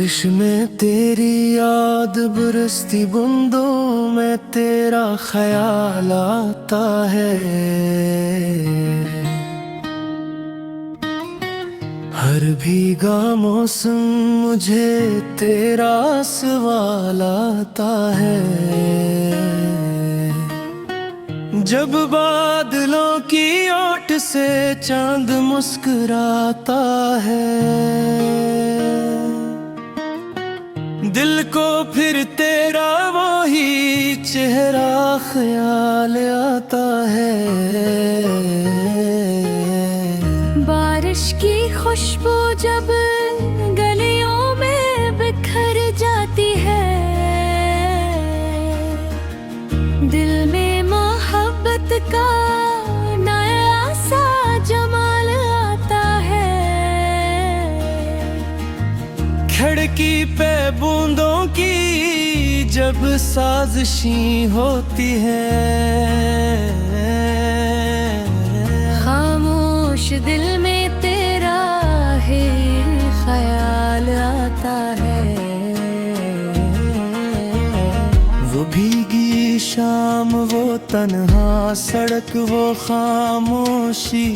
बारिश में तेरी याद बरसती बूंदों में तेरा ख्याल आता है। हर भीगा मौसम मुझे तेरा सवाल आता है। जब बादलों की ओट से चांद मुस्कुराता है, दिल को फिर तेरा वही चेहरा ख्याल आता है। बारिश की खुशबू जब गलियों में बिखर जाती है, दिल में मोहब्बत का नया सा जमाल आता है। खिड़की पे बूंदों की जब साजिशी होती है, खामोश दिल में तेरा ही ख्याल आता है। वो भीगी शाम, वो तन्हा सड़क, वो खामोशी,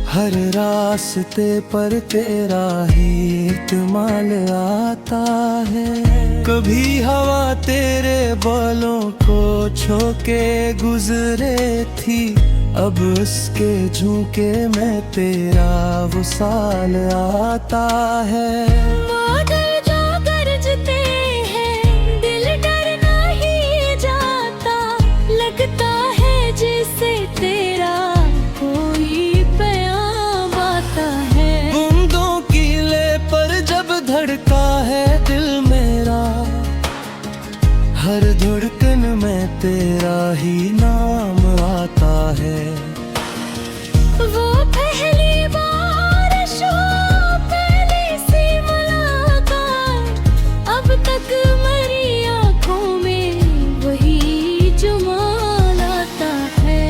हर रास्ते पर तेरा ही इत्माल आता है। कभी हवा तेरे बालों को छोके गुजरे थी, अब उसके झुके में तेरा वसाल आता है। बादल जो गरजते हैं, दिल डरना ही जाता, लगता है जैसे तेरा कोई पैगाम आता है। बूंदों की ले पर जब धड़का है दिल मेरा, हर धड़कन में तेरा ही नाम आता है। वो पहली बारिश हो, पहली सी मुलाकात, अब तक मरी आँखों में वही जुमाल आता है।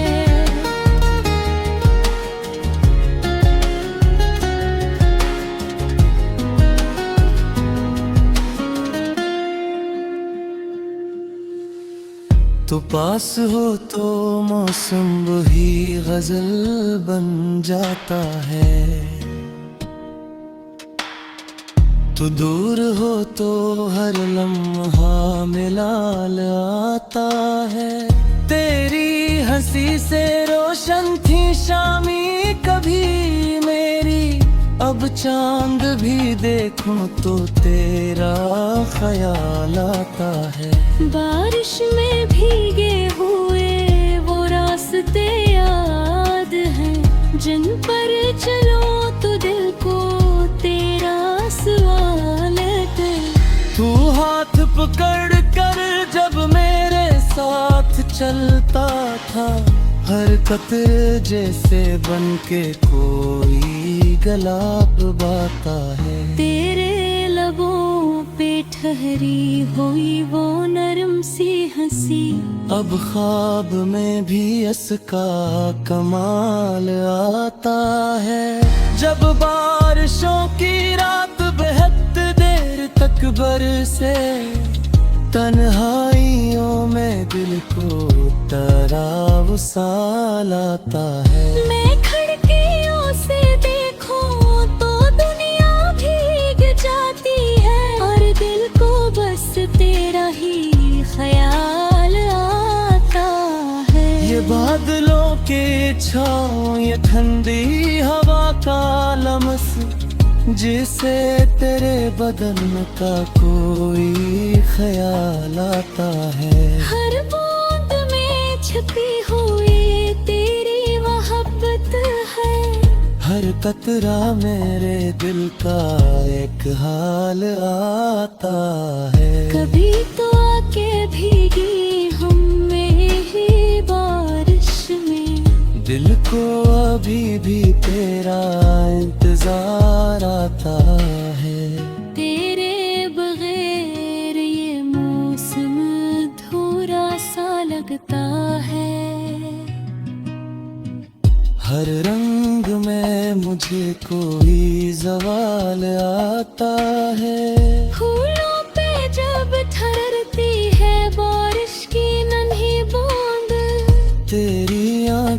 तो पास हो तो मौसम वही गजल बन जाता है, तो दूर हो तो हर लम्हा मिलाल आता है। तेरी हंसी से रोशन थी शामी कभी मेरी, अब चांद भी देखूं तो तेरा ख्याल आता है। बारिश में भीगे हुए वो रास्ते याद हैं, जिन पर चलो तो दिल को तेरा सवाल है। तू हाथ पकड़ कर जब मेरे साथ चलता था, हर कतरे जैसे बन के कोई गला बाता है। तेरे लबों पे ठहरी हुई वो नरम सी हंसी, अब ख्वाब में भी इसका कमाल आता है। जब बारिशों की रात बेहद देर तक बरसे, तन्हाइयों में दिल को तराव साल आता है। मैं खिड़कियों से देखूं तो दुनिया भीग जाती है, और दिल को बस तेरा ही ख्याल आता है। ये बादलों के छाँव, ये ठंडी हवा का लम्स, जिसे तेरे बदन का कोई ख्याल आता है। हर बूंद में छिपी हुई तेरी मोहब्बत है, हर कतरा मेरे दिल का एक हाल आता है। कभी तो आके भीगी हम में ही बारिश में, दिल को अभी भी तेरा इंतजार आता है। तेरे बगैर ये मौसम अधूरा सा लगता है। हर रंग में मुझे कोई ज़वाल आता है। फूलों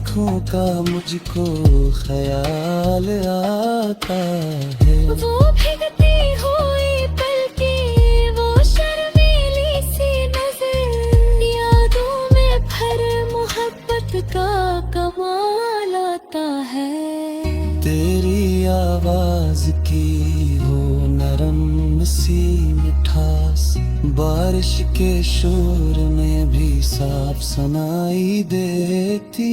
आँखों का मुझको ख्याल आता है। वो भीगती हुई पलकें, वो शर्मीली सी नजर, यादों में भर मोहब्बत का कमाल आता है। तेरी आवाज की हो नरम सी मिठास, बारिश के शोर में भी साफ सुनाई देती।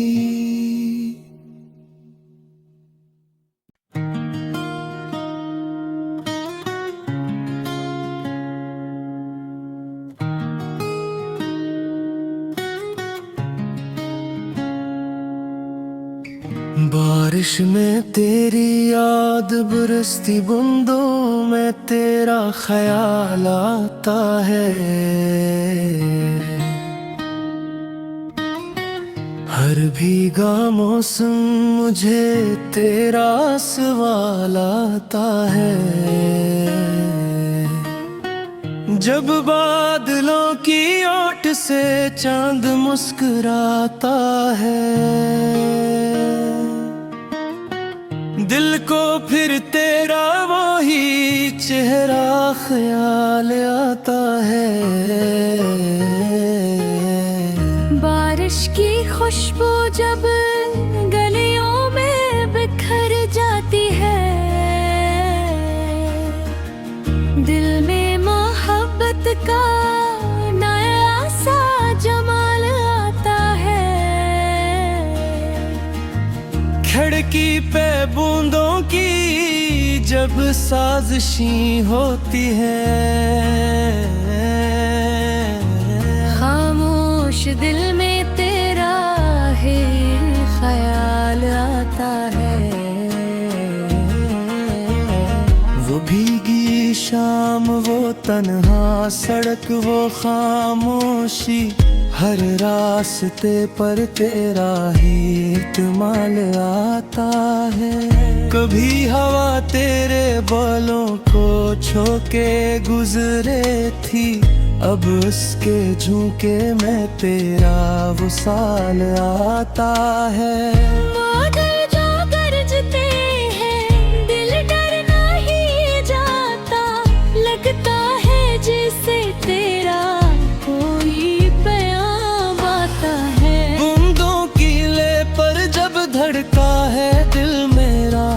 बारिश में तेरी याद बरसती बूंदों में तेरा ख्याल आता है। हर भीगा मौसम मुझे तेरा सवाल आता है। जब बादलों की ओट से चांद मुस्कुराता है, दिल को फिर तेरा वही चेहरा ख्याल आता है। बारिश की खुशबू जब गलियों में बिखर जाती है, दिल में मोहब्बत का नया सा जमाल आता है। खिड़की पे बूंदों की जब साजिशी होती है, खामोश दिल में तेरा ही ख्याल आता है। वो भीगी शाम, वो तन्हा सड़क, वो खामोशी, हर रास्ते पर तेरा ही इत्माल आता है। कभी हवा तेरे बालों को छोके गुजरे थी, अब उसके झुके में तेरा वसाल आता है। बादल जो गरजते हैं, दिल डर नहीं जाता, लगता है जैसे तेरा कोई पैगाम आता है। बूंदों की ले पर जब धड़का है दिल मेरा,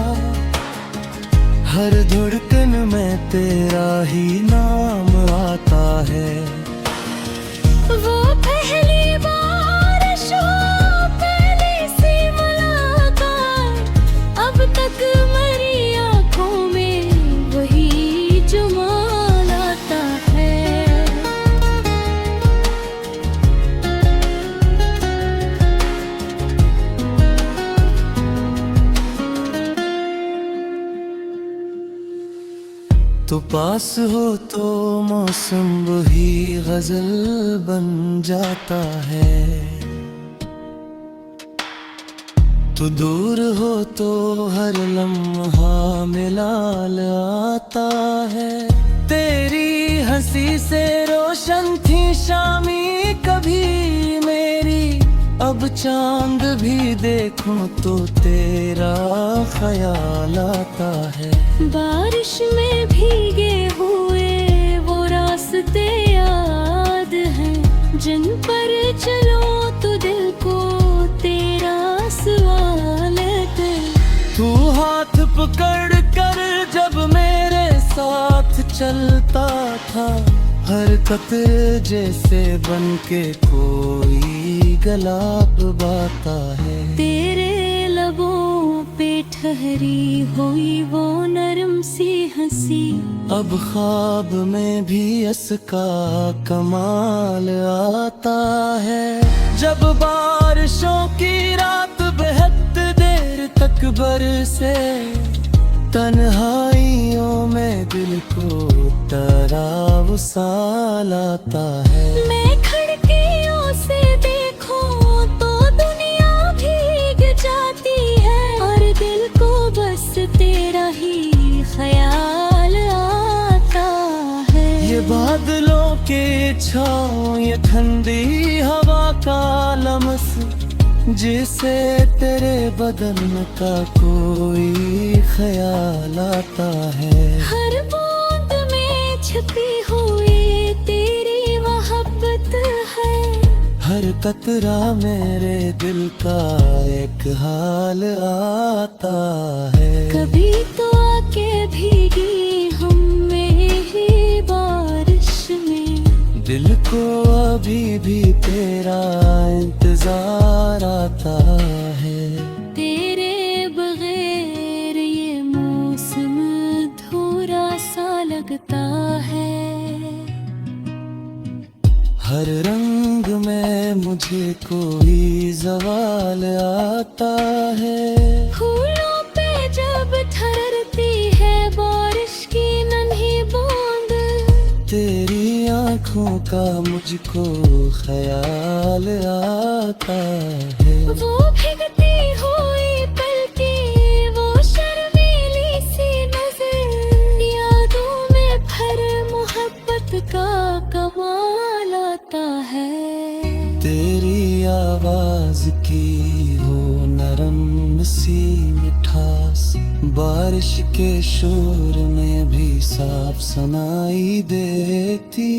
हर धड़कन में तेरा ही नाम आता है। वो पहली बारिश हो, पहली सी मुलाकात, अब तक मरी आँखों में वही जमाल आता है। तो पास हो तो मौसम वही गजल बन जाता है, तो दूर हो तो हर लम्हा मिलाल आता है। तेरी हंसी से रोशन थी शामी कभी मेरी, अब चांद भी देखूं तो तेरा ख्याल आता है। बारिश में भीगे हुए वो रास्ते याद हैं, जिन पर चलो तो दिल को तेरा सवाल है। तू हाथ पकड़ कर जब मेरे साथ चलता था, हर कतरे जैसे बन के कोई गला बाता है। तेरे लबों पे ठहरी हुई वो नरम सी हंसी, अब ख्वाब में भी इसका कमाल आता है। जब बारिशों की रात बेहद देर तक बरसे, तन्हाइयों में दिल को तराव साल आता है। मैं खिड़कियों से देखूं तो दुनिया भीग जाती है, और दिल को बस तेरा ही ख्याल आता है। ये बादलों के छाँव, ये ठंडी हवा का लमस, जिसे तेरे बदन का कोई ख्याल आता है। हर बूंद में छिपी हुई तेरी मोहब्बत है। हर कतरा मेरे दिल का एक हाल आता है। कभी तो आके भीगी हम में ही बारिश में। दिल को अभी भी तेरा इंतजार आता है। तेरे बगैर ये मौसम अधूरा सा लगता है। हर रंग में मुझे कोई ज़वाल आता है। फूलों पे जब ठहरती है बारिश की नन्ही बूंद। तेरी आँखों का मुझको ख्याल आता है। वो भीगती हुई पलके, वो शर्मीली सी नजर। यादों में भर मोहब्बत का कमाल आता है। तेरी आवाज की हो नरम सी मिठास बारिश के शोर में भी साफ सुनाई देती।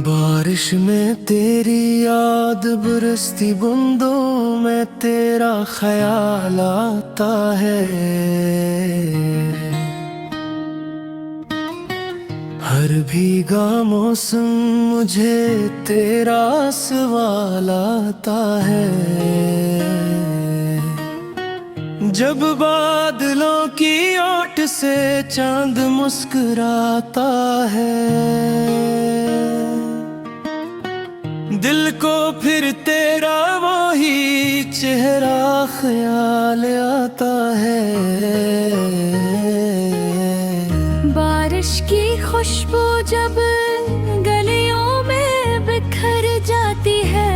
बारिश में तेरी याद बरसती बूंदों में तेरा ख्याल आता है। हर भीगा मौसम मुझे तेरा सवाल आता है। जब बादलों की ओट से चांद मुस्कुराता है। दिल को फिर तेरा वही चेहरा ख्याल आता है। बारिश की खुशबू जब गलियों में बिखर जाती है।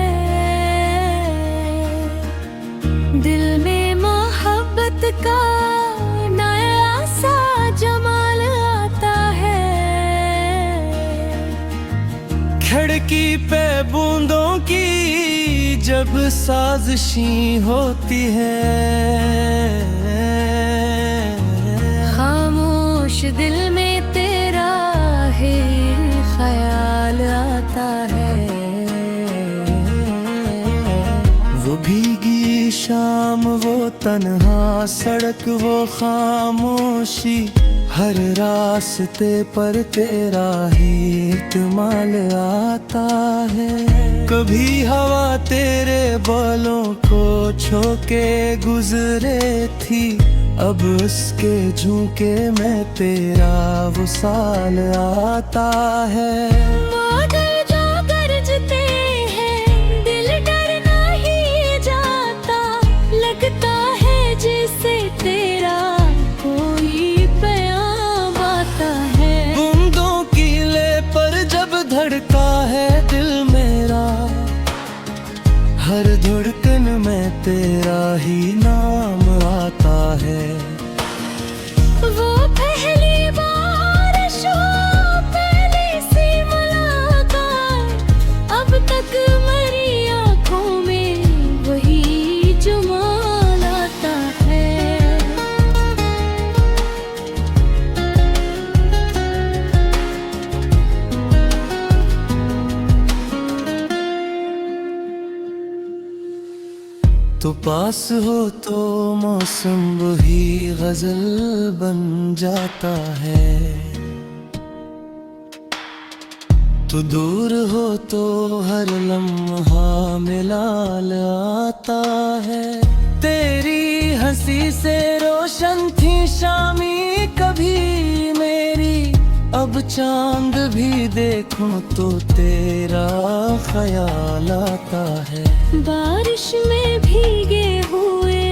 दिल में मोहब्बत का नया सा जमाल आता है। खिड़की पे बूंदों की जब साजिशी होती है। खामोश दिल में तेरा ही ख्याल आता है। वो भीगी शाम, वो तन्हा सड़क, वो खामोशी। हर रास्ते पर तेरा ही इत्माल आता है। कभी हवा तेरे बालों को छोके गुजरे थी। अब उसके झुके में तेरा वसाल आता है। बादल जो गरजते हैं दिल डरना ही जाता। लगता है जैसे तेरा कोई पैगाम आता है। बूंदों की ले पर जब धड़का है दिल मेरा। हर धड़कन में तेरा ही नाम आता है। वो पहली बारिश, वो पहली सी मुलाकात। अब तक मेरी आँखों में वही जमाल आता है। तो पास हो तो मौसम वही गजल बन जाता है। तो दूर हो तो हर लम्हा मिलाल आता है। तेरी हंसी से रोशन थी शामी कभी मेरी। अब चांद भी देखूं तो तेरा ख्याल आता है। बारिश में भीगे हुए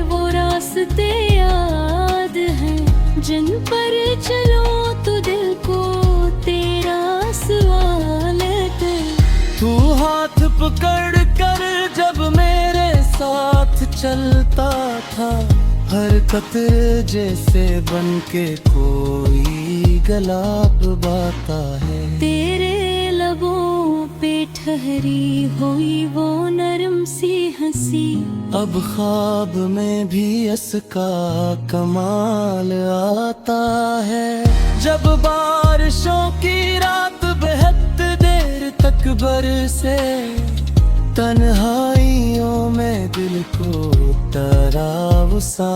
वो रास्ते याद हैं। जिन पर चलो तो दिल को तेरा सवाल है। तू हाथ पकड़ कर जब मैं चलता था, हर कतरे जैसे बन के कोई गला डुबाता है। तेरे लबों पे ठहरी हुई वो नरम सी हंसी, अब ख्वाब में भी इसका कमाल आता है। जब बारिशों की रात बेहद देर तक बरसे, तन्हाइयों में दिल को तराव सा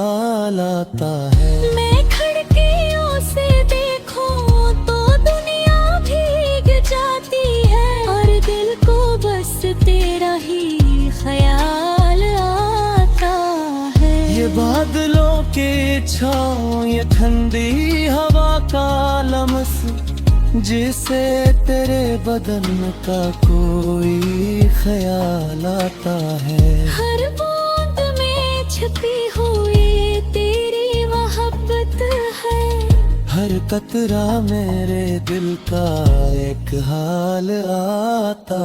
लाता है। मैं खिड़कियों से देखूं तो दुनिया भीग जाती है, और दिल को बस तेरा ही ख्याल आता है। ये बादलों के छाँव, ये ठंडी हवा का लमस, जिसे तेरे बदन का कोई ख्याल आता है। हर बूंद में छिपी हुई तेरी मोहब्बत है, हर कतरा मेरे दिल का एक हाल आता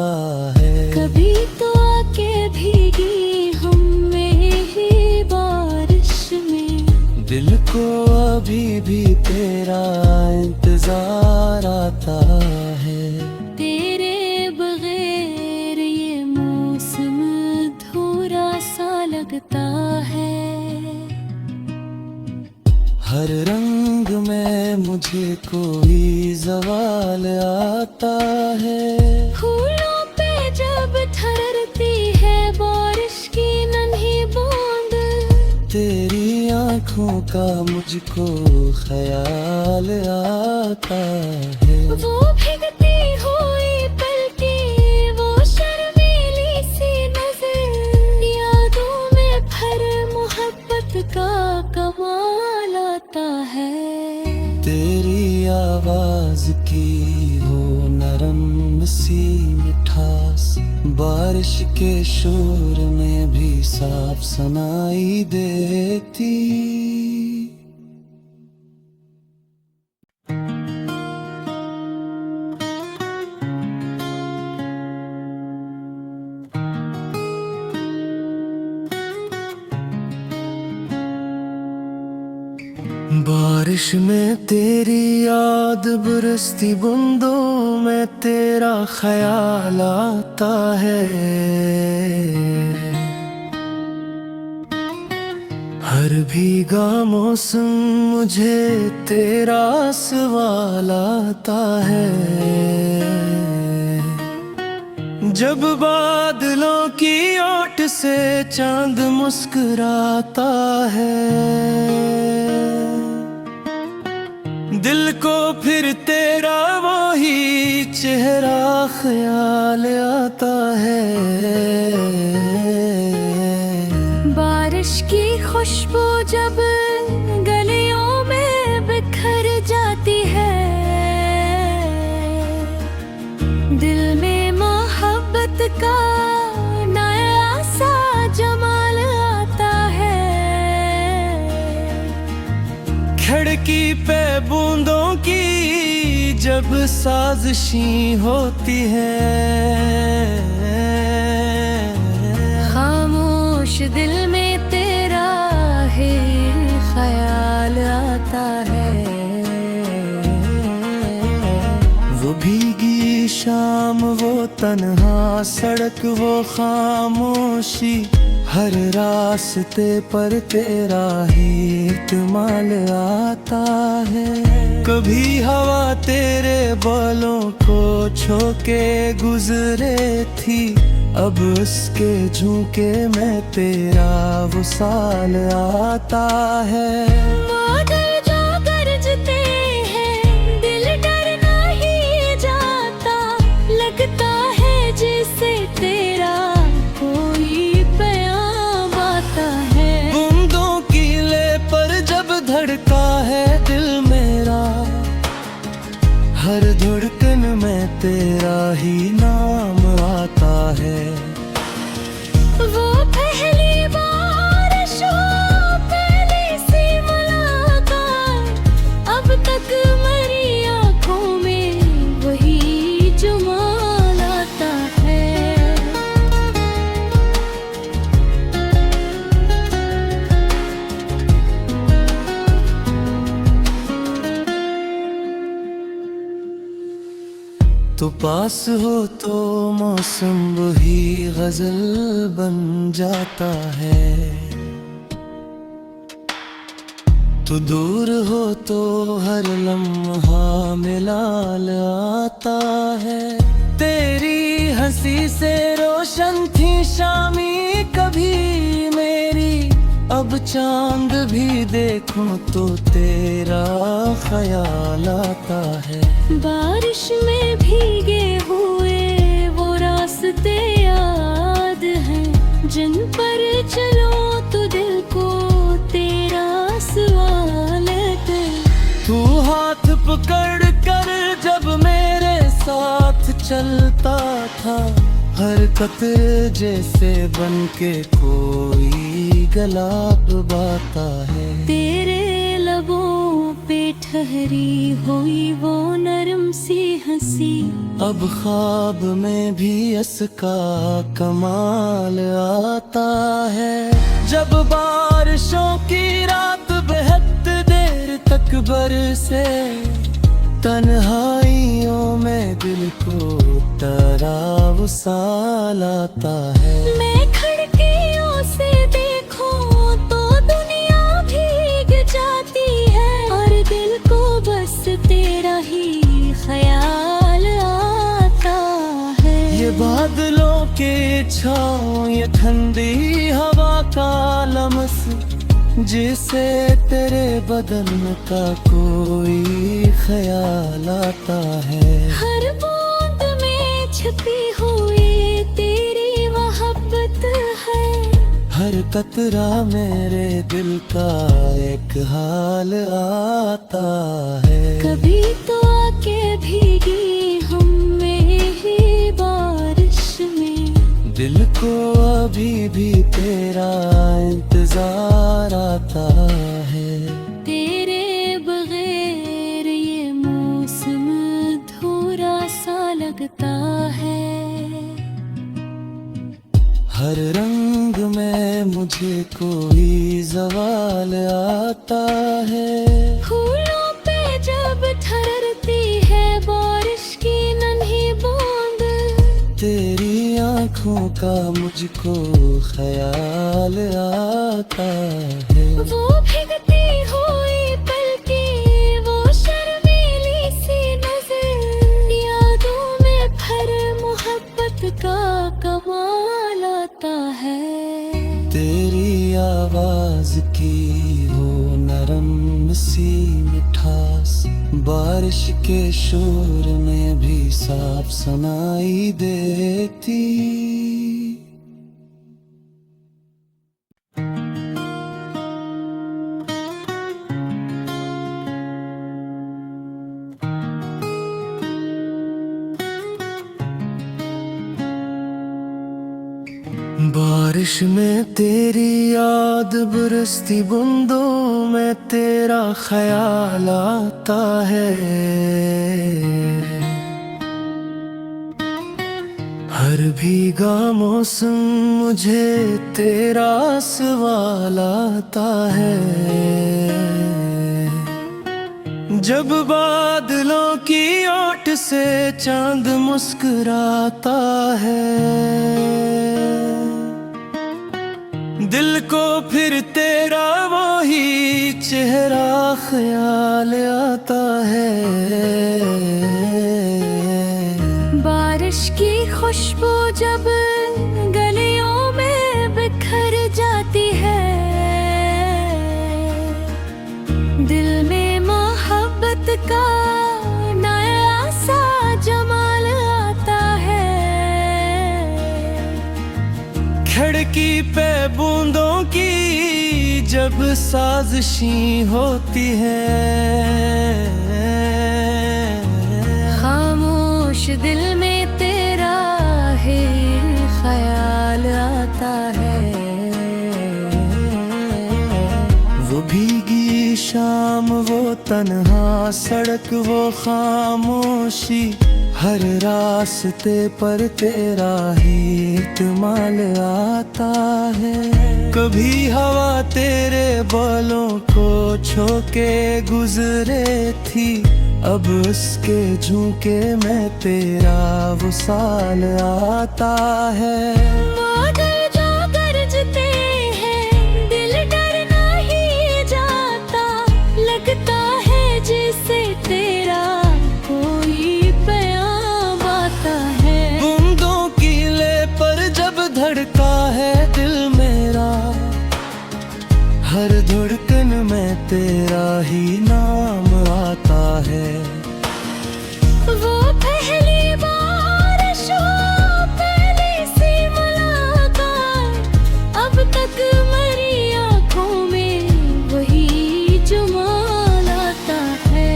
है। कभी तो आके भीगी हम में ही बारिश में, दिल को अभी भी तेरा इंतजार आता है। तेरे बगैर ये मौसम अधूरा सा लगता है। हर रंग में मुझे कोई ज़वाल आता है। फूलों पे जब ठहरती है बारिश की नन्ही बूंद, तेरी आँखों का मुझको ख्याल आता है। वो भीगती हुई पलकी, वो शर्मीली सी नजर, यादों में भर मोहब्बत का कमाल आता है। तेरी आवाज की हो नरम सी मिठास, बारिश के शोर में भी साफ सुनाई देती। बारिश में तेरी याद बरसती बूंदों में तेरा ख्याल आता है। हर भीगा मौसम मुझे तेरा सवाल आता है। जब बादलों की ओट से चांद मुस्कुराता है, दिल को फिर तेरा वही चेहरा ख्याल आता है। बारिश की खुशबू जब गलियों में बिखर जाती है, दिल में मोहब्बत का नया सा जमाल आता है। खिड़की पे बूंदों की जब साजिशी होती है, खामोश दिल में तेरा ही ख्याल आता है। वो भीगी शाम, वो तन्हा सड़क, वो खामोशी, हर रास्ते पर तेरा ही इत्माल आता है। कभी हवा तेरे बालों को छोके गुजरे थी, अब उसके झोंके में तेरा वसाल आता है। बादल जो गरजते हैं, दिल डरना ही जाता, लगता है जैसे तेरा कोई पैगाम आता है। बूंदों की ले पर जब धड़का है दिल मेरा, हर धड़कन में तेरा ही नाम आता है। वो पहली बारिश, वो पहली सी मुलाकात, अब तक मेरी आँखों में वही जमाल आता है। तो पास हो तो मौसम वही गजल बन जाता है, तो दूर हो तो हर लम्हा मिलाल आता है। तेरी हंसी से रोशन थी शामी कभी मेरी, अब चांद भी देखूं तो तेरा ख्याल आता है। बारिश में भीगे हुए वो रास्ते याद हैं, जिन पर चलो तो दिल को तेरा सवाल है। तू हाथ पकड़ कर जब मेरे साथ चलता था, हर कतरे जैसे बन के कोई गला बाता है। तेरे लबों पे ठहरी हुई वो नरम सी हंसी, अब ख्वाब में भी इसका कमाल आता है। जब बारिशों की रात बेहद देर तक बरसे, तन्हाइयों में दिल को तराव सा लाता है। मैं खिड़कियों से देखूं तो दुनिया भीग जाती है, और दिल को बस तेरा ही ख्याल आता है। ये बादलों के छाँव, ये ठंडी हवा का लमस, जिसे तेरे बदन का कोई ख्याल आता है। हर बूंद में छिपी हुई तेरी मोहब्बत है, हर कतरा मेरे दिल का एक हाल आता है। कभी तो आके भीगी हम में ही बारिश में, दिल को अभी भी तेरा इंतजार आता है। तेरे बगैर ये मौसम अधूरा सा लगता है। हर रंग में मुझे कोई ज़वाल आता है। फूलों पे जब ठहरती है बारिश की नन्ही बूंद, तेरी आँखों का मुझको ख्याल आता है। वो भीगती हुई पलकी, वो शर्मीली सी नजर, यादों में भर मोहब्बत का कमाल आता है। तेरी आवाज की वो नरम सी मिठास, बारिश के शोर में भी साफ सुनाई देती। बारिश में तेरी याद बरसती बूंदों में तेरा ख्याल आता है। हर भीगा मौसम मुझे तेरा सवाल आता है। जब बादलों की ओट से चांद मुस्कुराता है, दिल को फिर तेरा वही चेहरा ख्याल आता है। बारिश की खुशबू जब गलियों में बिखर जाती है, दिल में मोहब्बत का नया सा जमाल आता है। खिड़की पे बूंदों की जब साजिशी होती है, खामोश दिल में तेरा ही ख्याल आता है। वो भीगी शाम, वो तन्हा सड़क, वो खामोशी, हर रास्ते पर तेरा ही इत्माल आता है। कभी हवा तेरे बालों को छू के गुजरे थी, अब उसके झुके में तेरा वसाल आता है। बादल जो गरजते हैं दिल डर नहीं जाता, लगता है जैसे तेरा कोई पैगाम आता है। बूंदों की ले पर जब धड़का है दिल मेरा, हर धड़कन में तेरा ही नाम आता है। वो पहली बारिश हो, पहली सी मुलाकात, अब तक मरी आँखों में वही जमाल आता है।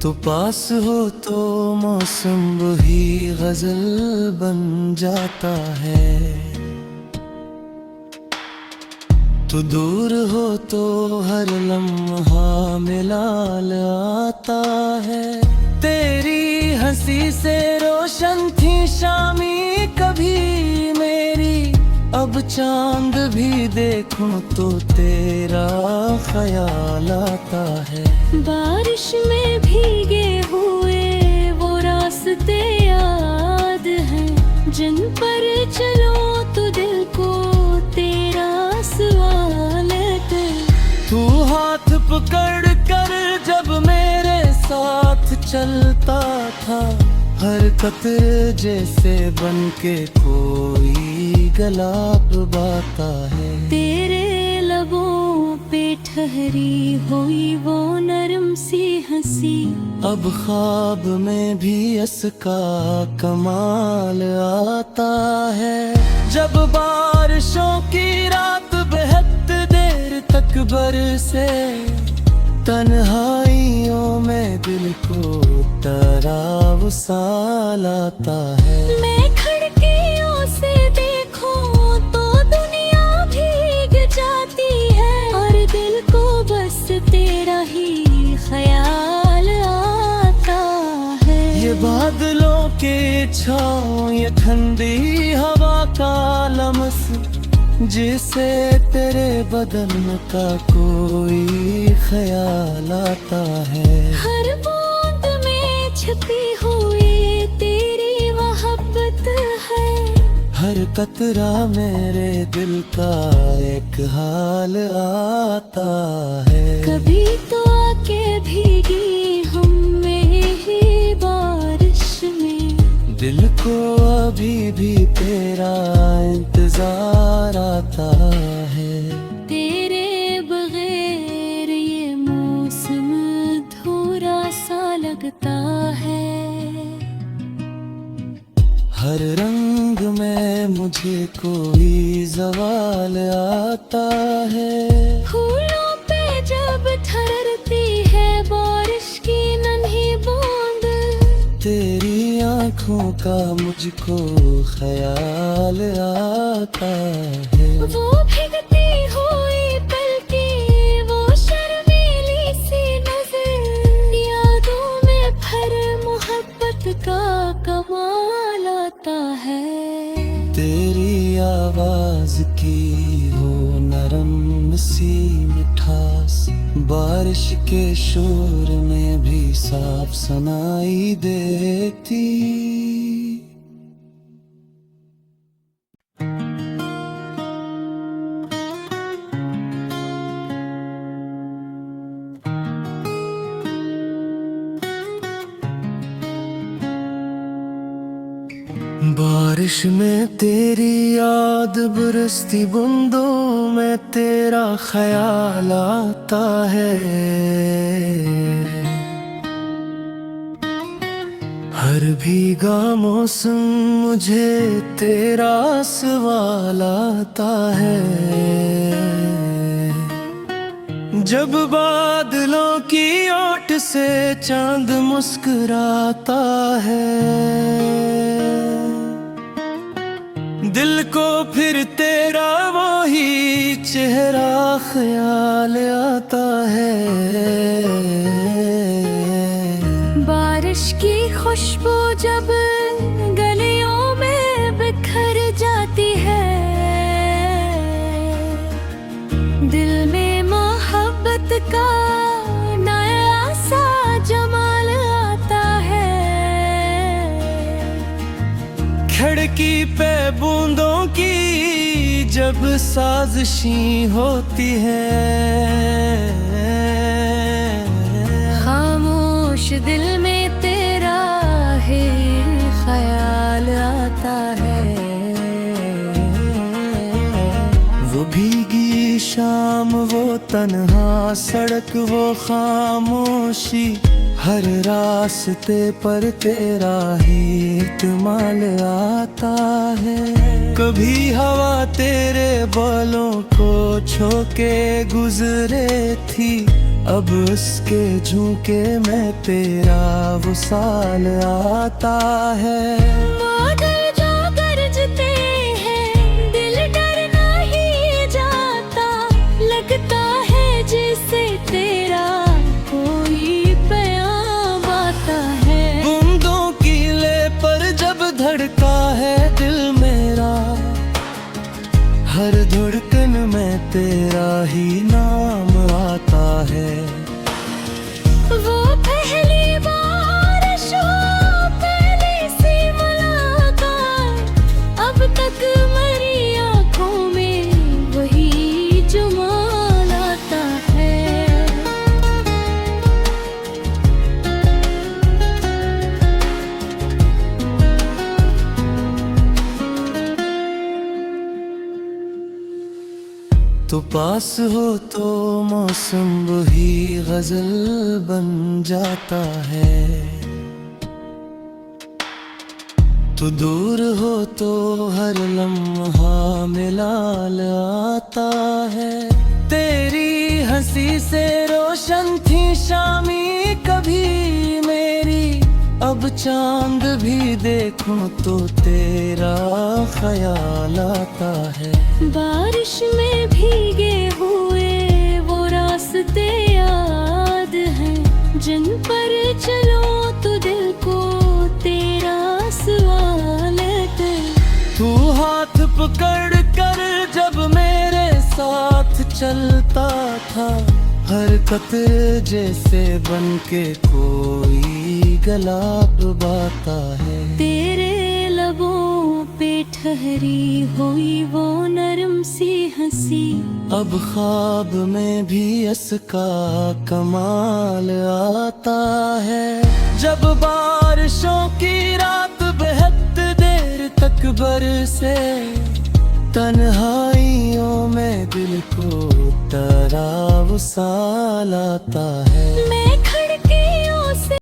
तो पास हो तो मौसम वही गजल बन जाता है, तो दूर हो तो हर लम्हा मिलाल आता है। तेरी हंसी से रोशन थी शामी कभी मेरी, अब चांद भी देखूं तो तेरा ख्याल आता है। बारिश में भीगे हुए वो रास्ते याद हैं, जिन पर चलो तो दिल को तेरा सवाल है। तू हाथ पकड़ कर जब मेरे साथ चलता था, हर कतरे जैसे बन के कोई गला बाता है। तेरे लबों पे ठहरी हुई वो नरम सी हंसी, अब ख्वाब में भी इसका कमाल आता है। जब बारिशों की रात बेहद देर तक बरसे, तन्हाइयों में दिल को तेरा वसाल आता है। मैं खिड़कियों से देखूं तो दुनिया भीग जाती है, और दिल को बस तेरा ही ख्याल आता है। ये बादलों के छाँव, ये ठंडी हवा का लमस, जिसे तेरे बदन का कोई ख्याल आता है। हर बूंद में छिपी हुई तेरी मोहब्बत है, हर कतरा मेरे दिल का एक हाल आता है। कभी तो आके भीगी हम में ही बारिश में, दिल को अभी भी तेरा इंतजार आता है। तेरे बगैर ये मौसम अधूरा सा लगता है। हर रंग में मुझे कोई ज़वाल आता है। फूलों पे जब ठहरती है बारिश की नन्ही बूंद, तेरी आँखों का मुझको ख्याल आता है। वो भीगती हुई पलकी, वो शर्मीली सी नजर, यादों में भर मोहब्बत का कमाल आता है। तेरी आवाज की हो नरम सी मिठास, बारिश के शोर में भी साफ सुनाई देती। बारिश में तेरी याद बरसती बूंदों में तेरा ख्याल आता है। हर भीगा मौसम मुझे तेरा सवाल आता है। जब बादलों की ओट से चांद मुस्कुराता है, दिल को फिर तेरा वही चेहरा ख्याल आता है। बारिश की खुशबू जब बूंदों की जब साजिशी होती है, खामोश दिल में तेरा ही ख्याल आता है। वो भीगी शाम, वो तन्हा सड़क, वो खामोशी, हर रास्ते पर तेरा ही इत्माल आता है। कभी हवा तेरे बालों को छोके गुजरे थी, अब उसके झुके में तेरा वसाल आता है। बादल जो गरजते हैं, दिल डरना ही जाता, लगता है जैसे तेरा कोई पैगाम आता है। बूंदों की ले पर जब धड़का है दिल मेरा, हर धड़कन में तेरा ही नाम आता है। वो पहली बारिश हो, पहली सी मुलाकात, अब तक मरी आंखों में वही जुमाल आता है। तो पास हो तो मौसम वही गजल बन जाता है, तो दूर हो तो हर लम्हा मिलाल आता है। तेरी हंसी से रोशन थी शामी कभी मेरी, अब चांद भी देखूं तो तेरा ख्याल आता है। बारिश में भीगे हुए वो रास्ते याद हैं, जिन पर चलो तो दिल को तेरा सवाल है। तू हाथ पकड़ कर जब मेरे साथ चलता था, हर कतरे जैसे बन के कोई गला डुबाता है। तेरे लबों पे ठहरी हुई वो नरम सी हंसी, अब ख्वाब में भी इसका कमाल आता है। जब बारिशों की रात बेहद देर तक बरसे, तन्हाइयों में दिल को तेरा वसाल आता है। मैं